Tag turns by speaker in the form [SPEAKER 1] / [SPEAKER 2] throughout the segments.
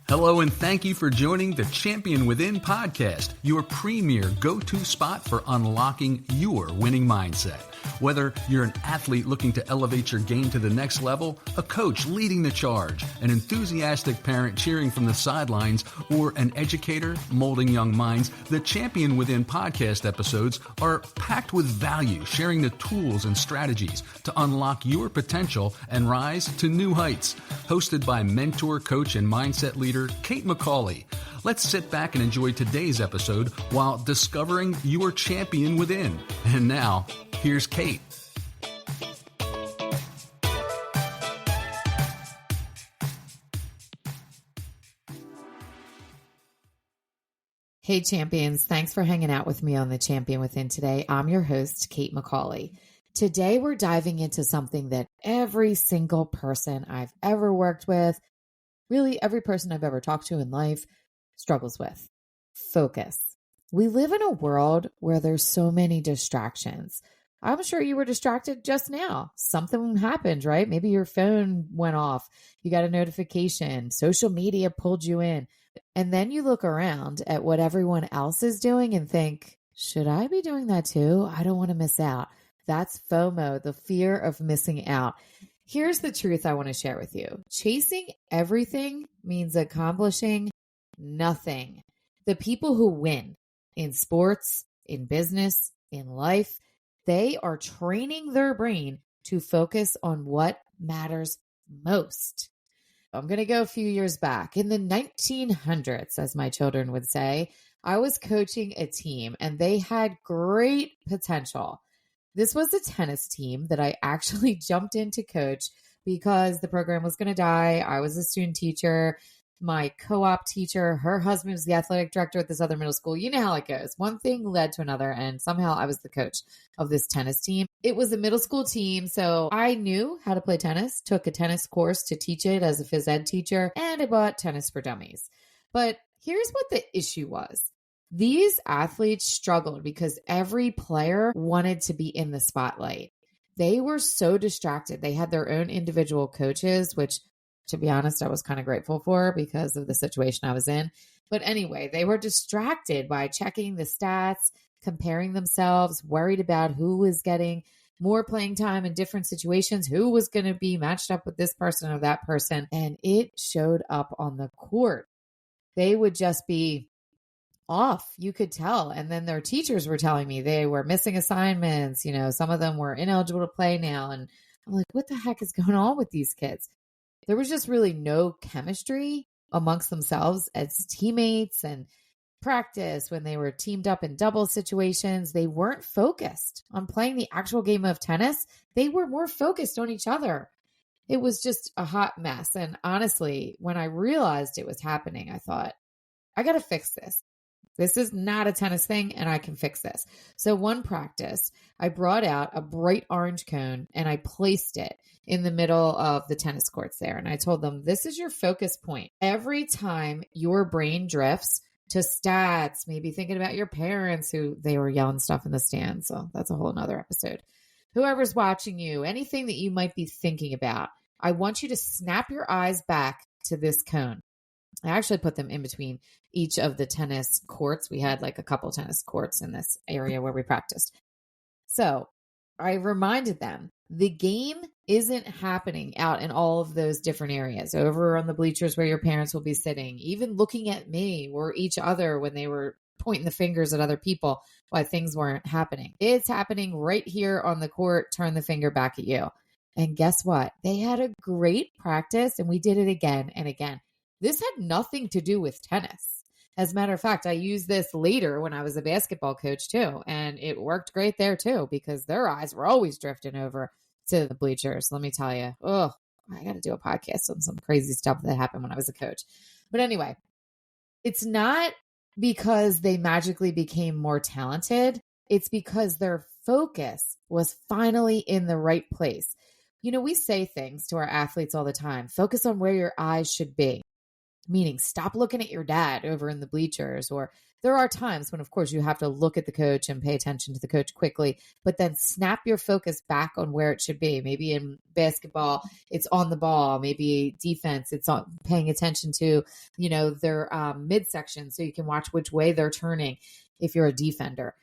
[SPEAKER 1] Hello, and thank you for joining the Champion Within podcast, your premier go-to spot for unlocking your winning mindset. Whether you're an athlete looking to elevate your game to the next level, a coach leading the charge, an enthusiastic parent cheering from the sidelines, or an educator molding young minds, the Champion Within podcast episodes are packed with value, sharing the tools and strategies to unlock your potential and rise to new heights. Hosted by mentor, coach, and mindset leader Kate McCauley. Let's sit back and enjoy today's episode while discovering your champion within. And now, here's Kate.
[SPEAKER 2] Hey champions, thanks for hanging out with me on the Champion Within today. I'm your host, Kate McCauley. Today we're diving into something that every single person I've ever worked with, really every person I've ever talked to in life, struggles with: focus. We live in a world where there's so many distractions. I'm sure you were distracted just now. Something happened, right? Maybe your phone went off. You got a notification. Social media pulled you in. And then you look around at what everyone else is doing and think, should I be doing that too? I don't want to miss out. That's FOMO, the fear of missing out. Here's the truth I want to share with you. Chasing everything means accomplishing nothing. The people who win in sports, in business, in life, they are training their brain to focus on what matters most. I'm going to go a few years back. In the 1900s, as my children would say, I was coaching a team and they had great potential. This was a tennis team that I actually jumped in to coach because the program was going to die. I was a student teacher. My co-op teacher, her husband was the athletic director at this other middle school. You know how it goes. One thing led to another, and somehow I was the coach of this tennis team. It was a middle school team, so I knew how to play tennis, took a tennis course to teach it as a phys ed teacher, and I bought Tennis for Dummies. But here's what the issue was. These athletes struggled because every player wanted to be in the spotlight. They were so distracted. They had their own individual coaches, which, to be honest, I was kind of grateful for because of the situation I was in. But anyway, they were distracted by checking the stats, comparing themselves, worried about who was getting more playing time in different situations, who was going to be matched up with this person or that person. And it showed up on the court. They would just be off, you could tell. And then their teachers were telling me they were missing assignments. You know, some of them were ineligible to play now. And I'm like, what the heck is going on with these kids? There was just really no chemistry amongst themselves as teammates, and practice when they were teamed up in double situations. They weren't focused on playing the actual game of tennis. They were more focused on each other. It was just a hot mess. And honestly, when I realized it was happening, I thought, I got to fix this. This is not a tennis thing, and I can fix this. So one practice, I brought out a bright orange cone and I placed it in the middle of the tennis courts there. And I told them, this is your focus point. Every time your brain drifts to stats, maybe thinking about your parents who they were yelling stuff in the stands. So that's a whole nother episode. Whoever's watching you, anything that you might be thinking about, I want you to snap your eyes back to this cone. I actually put them in between each of the tennis courts. We had like a couple tennis courts in this area where we practiced. So I reminded them the game isn't happening out in all of those different areas, over on the bleachers where your parents will be sitting, even looking at me or each other when they were pointing the fingers at other people why things weren't happening. It's happening right here on the court. Turn the finger back at you. And guess what? They had a great practice and we did it again and again. This had nothing to do with tennis. As a matter of fact, I used this later when I was a basketball coach too. And it worked great there too, because their eyes were always drifting over to the bleachers. Let me tell you, I got to do a podcast on some crazy stuff that happened when I was a coach. But anyway, it's not because they magically became more talented. It's because their focus was finally in the right place. You know, we say things to our athletes all the time. Focus on where your eyes should be. meaning stop looking at your dad over in the bleachers. Or there are times when, of course, you have to look at the coach and pay attention to the coach quickly, but then snap your focus back on where it should be. Maybe in basketball, it's on the ball. Maybe defense, it's on paying attention to, their midsection so you can watch which way they're turning if you're a defender.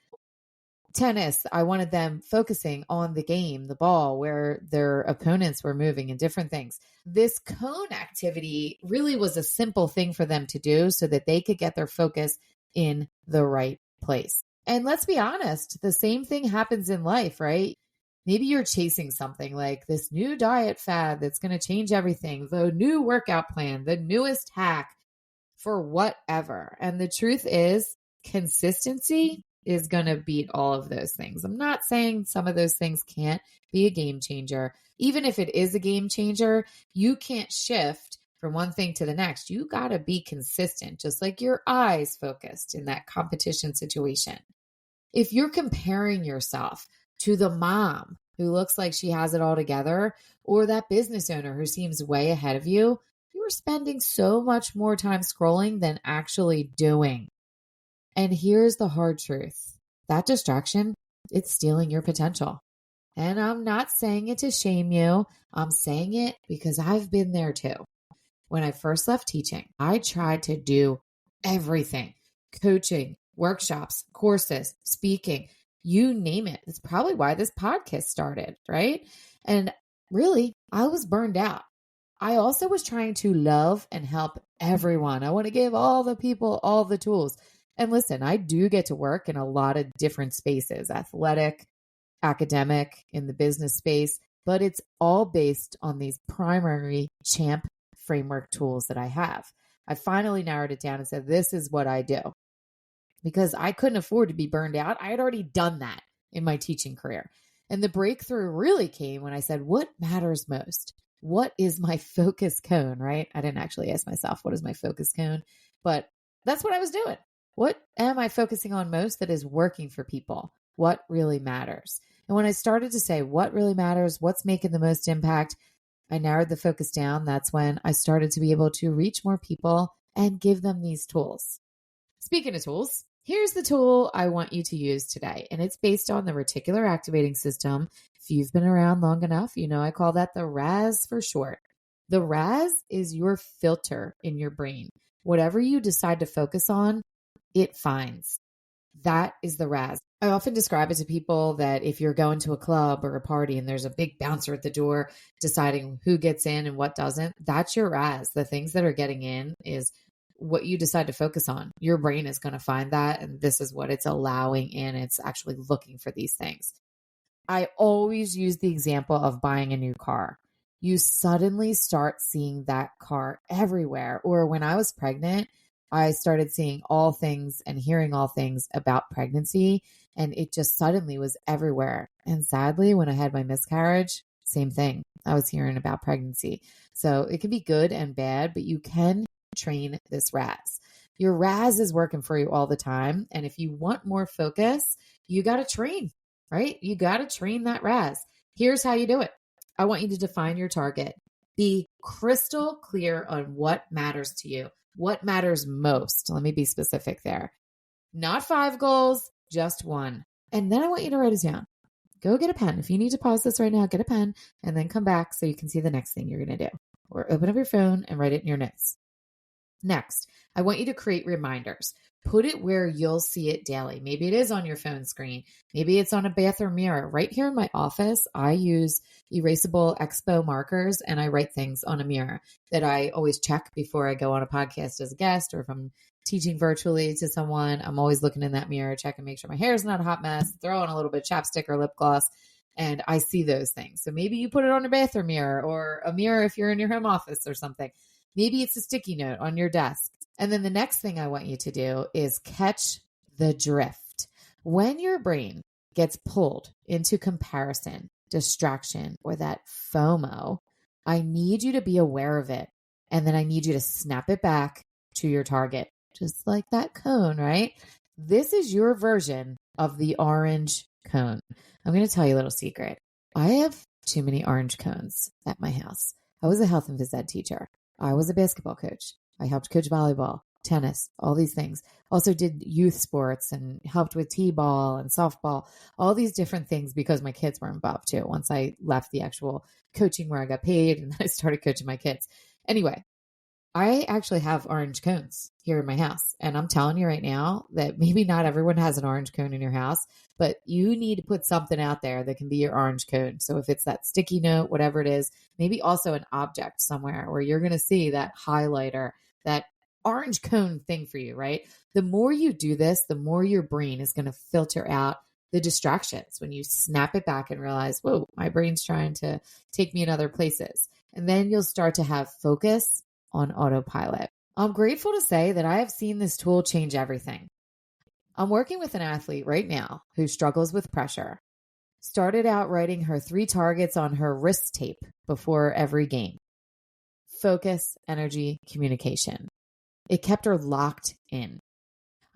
[SPEAKER 2] Tennis, I wanted them focusing on the game, the ball, where their opponents were moving and different things. This cone activity really was a simple thing for them to do so that they could get their focus in the right place. And let's be honest, the same thing happens in life, right? Maybe you're chasing something like this new diet fad that's going to change everything, the new workout plan, the newest hack for whatever. And the truth is, consistency is going to beat all of those things. I'm not saying some of those things can't be a game changer. Even if it is a game changer, you can't shift from one thing to the next. You got to be consistent, just like your eyes focused in that competition situation. If you're comparing yourself to the mom who looks like she has it all together, or that business owner who seems way ahead of you, you're spending so much more time scrolling than actually doing. And here's the hard truth. That distraction, it's stealing your potential. And I'm not saying it to shame you. I'm saying it because I've been there too. When I first left teaching, I tried to do everything. Coaching, workshops, courses, speaking, you name it. It's probably why this podcast started, right? And really, I was burned out. I also was trying to love and help everyone. I want to give all the people all the tools. And listen, I do get to work in a lot of different spaces, athletic, academic, in the business space, but it's all based on these primary CHAMP framework tools that I have. I finally narrowed it down and said, this is what I do, because I couldn't afford to be burned out. I had already done that in my teaching career. And the breakthrough really came when I said, what matters most? What is my focus cone, right? I didn't actually ask myself, what is my focus cone? But that's what I was doing. What am I focusing on most that is working for people? What really matters? And when I started to say what really matters, what's making the most impact, I narrowed the focus down. That's when I started to be able to reach more people and give them these tools. Speaking of tools, here's the tool I want you to use today. And it's based on the Reticular Activating System. If you've been around long enough, you know I call that the RAS for short. The RAS is your filter in your brain. Whatever you decide to focus on, it finds. That is the RAS. I often describe it to people that if you're going to a club or a party and there's a big bouncer at the door deciding who gets in and what doesn't, that's your RAS. The things that are getting in is what you decide to focus on. Your brain is going to find that, and this is what it's allowing in. It's actually looking for these things. I always use the example of buying a new car. You suddenly start seeing that car everywhere. Or when I was pregnant, I started seeing all things and hearing all things about pregnancy, and it just suddenly was everywhere. And sadly, when I had my miscarriage, same thing. I was hearing about pregnancy. So it can be good and bad, but you can train this RAS. Your RAS is working for you all the time. And if you want more focus, you got to train, right? You got to train that RAS. Here's how you do it. I want you to define your target. Be crystal clear on what matters to you. What matters most? Let me be specific there. Not 5 goals, just 1. And then I want you to write it down. Go get a pen. If you need to pause this right now, get a pen and then come back so you can see the next thing you're going to do. Or open up your phone and write it in your notes. Next, I want you to create reminders. Put it where you'll see it daily. Maybe it is on your phone screen. Maybe it's on a bathroom mirror. Right here in my office, I use erasable Expo markers and I write things on a mirror that I always check before I go on a podcast as a guest, or if I'm teaching virtually to someone, I'm always looking in that mirror, check and make sure my hair is not a hot mess, throw on a little bit of chapstick or lip gloss, and I see those things. So maybe you put it on a bathroom mirror or a mirror if you're in your home office or something. Maybe it's a sticky note on your desk. And then the next thing I want you to do is catch the drift. When your brain gets pulled into comparison, distraction, or that FOMO, I need you to be aware of it. And then I need you to snap it back to your target, just like that cone, right? This is your version of the orange cone. I'm going to tell you a little secret. I have too many orange cones at my house. I was a health and phys ed teacher. I was a basketball coach. I helped coach volleyball, tennis, all these things. Also did youth sports and helped with t-ball and softball, all these different things because my kids were involved too. Once I left the actual coaching where I got paid and I started coaching my kids. Anyway, I actually have orange cones here in my house. And I'm telling you right now that maybe not everyone has an orange cone in your house, but you need to put something out there that can be your orange cone. So if it's that sticky note, whatever it is, maybe also an object somewhere where you're going to see that highlighter, that orange cone thing for you, right? The more you do this, the more your brain is going to filter out the distractions when you snap it back and realize, whoa, my brain's trying to take me in other places. And then you'll start to have focus on autopilot. I'm grateful to say that I have seen this tool change everything. I'm working with an athlete right now who struggles with pressure. Started out writing her 3 targets on her wrist tape before every game. Focus, energy, communication. It kept her locked in.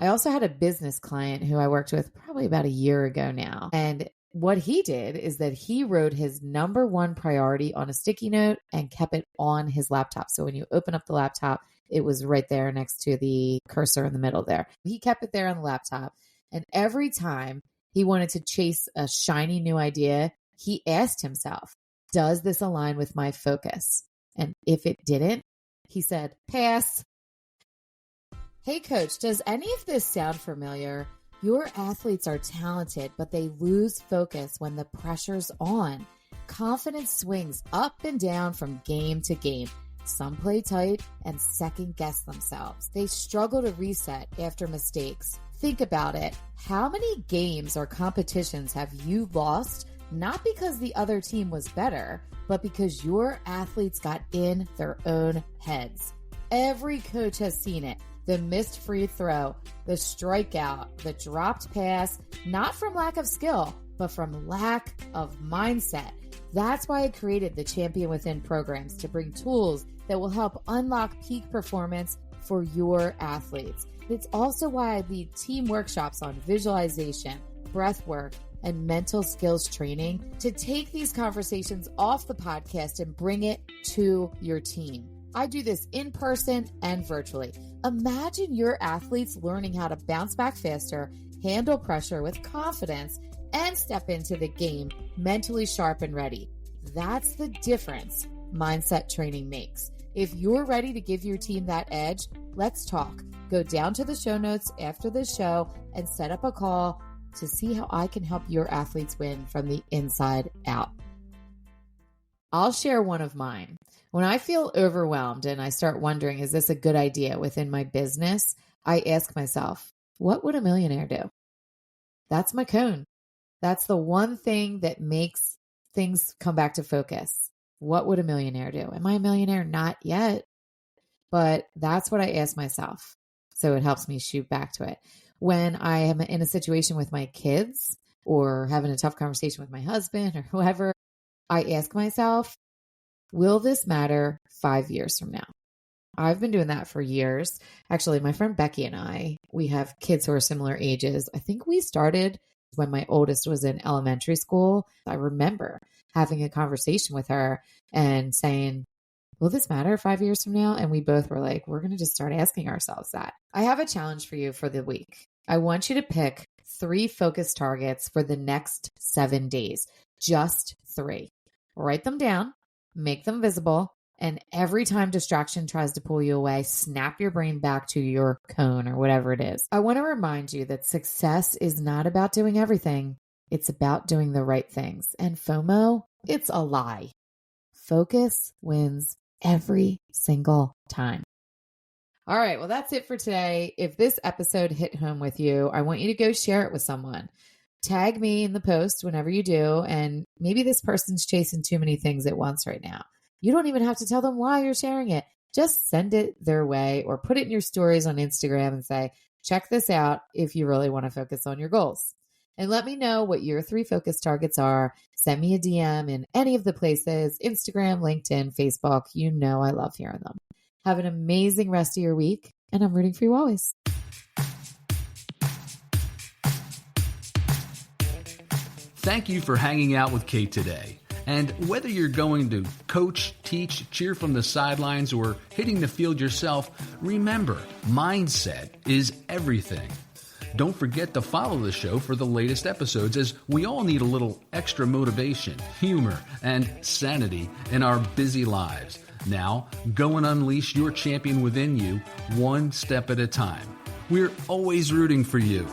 [SPEAKER 2] I also had a business client who I worked with probably about a year ago now. And what he did is that he wrote his number 1 priority on a sticky note and kept it on his laptop. So when you open up the laptop, it was right there next to the cursor in the middle there. He kept it there on the laptop. And every time he wanted to chase a shiny new idea, he asked himself, does this align with my focus? And if it didn't, he said, pass. Hey coach, does any of this sound familiar? Your athletes are talented, but they lose focus when the pressure's on. Confidence swings up and down from game to game. Some play tight and second guess themselves. They struggle to reset after mistakes. Think about it. How many games or competitions have you lost, not because the other team was better, but because your athletes got in their own heads? Every coach has seen it. The missed free throw, the strikeout, the dropped pass, not from lack of skill, but from lack of mindset. That's why I created the Champion Within programs, to bring tools that will help unlock peak performance for your athletes. It's also why I lead team workshops on visualization, breath work, and mental skills training to take these conversations off the podcast and bring it to your team. I do this in person and virtually. Imagine your athletes learning how to bounce back faster, handle pressure with confidence, and step into the game mentally sharp and ready. That's the difference mindset training makes. If you're ready to give your team that edge, let's talk. Go down to the show notes after the show and set up a call to see how I can help your athletes win from the inside out. I'll share one of mine. When I feel overwhelmed and I start wondering, is this a good idea within my business? I ask myself, what would a millionaire do? That's my cone. That's the one thing that makes things come back to focus. What would a millionaire do? Am I a millionaire? Not yet. But that's what I ask myself. So it helps me shoot back to it. When I am in a situation with my kids or having a tough conversation with my husband or whoever, I ask myself, will this matter 5 years from now? I've been doing that for years. Actually, my friend Becky and I, we have kids who are similar ages. I think we started when my oldest was in elementary school. I remember having a conversation with her and saying, will this matter 5 years from now? And we both were like, we're going to just start asking ourselves that. I have a challenge for you for the week. I want you to pick 3 focus targets for the next 7 days. Just 3. Write them down, make them visible, and every time distraction tries to pull you away, snap your brain back to your cone or whatever it is. I want to remind you that success is not about doing everything. It's about doing the right things. And FOMO, it's a lie. Focus wins every single time. All right, well, that's it for today. If this episode hit home with you, I want you to go share it with someone. Tag me in the post whenever you do, and maybe this person's chasing too many things at once right now. You don't even have to tell them why you're sharing it. Just send it their way or put it in your stories on Instagram and say, check this out if you really want to focus on your goals. And let me know what your 3 focus targets are. Send me a DM in any of the places, Instagram, LinkedIn, Facebook. You know I love hearing them. Have an amazing rest of your week, and I'm rooting for you always.
[SPEAKER 1] Thank you for hanging out with Kate today. And whether you're going to coach, teach, cheer from the sidelines, or hitting the field yourself, remember, mindset is everything. Don't forget to follow the show for the latest episodes, as we all need a little extra motivation, humor, and sanity in our busy lives. Now, go and unleash your champion within you, one step at a time. We're always rooting for you.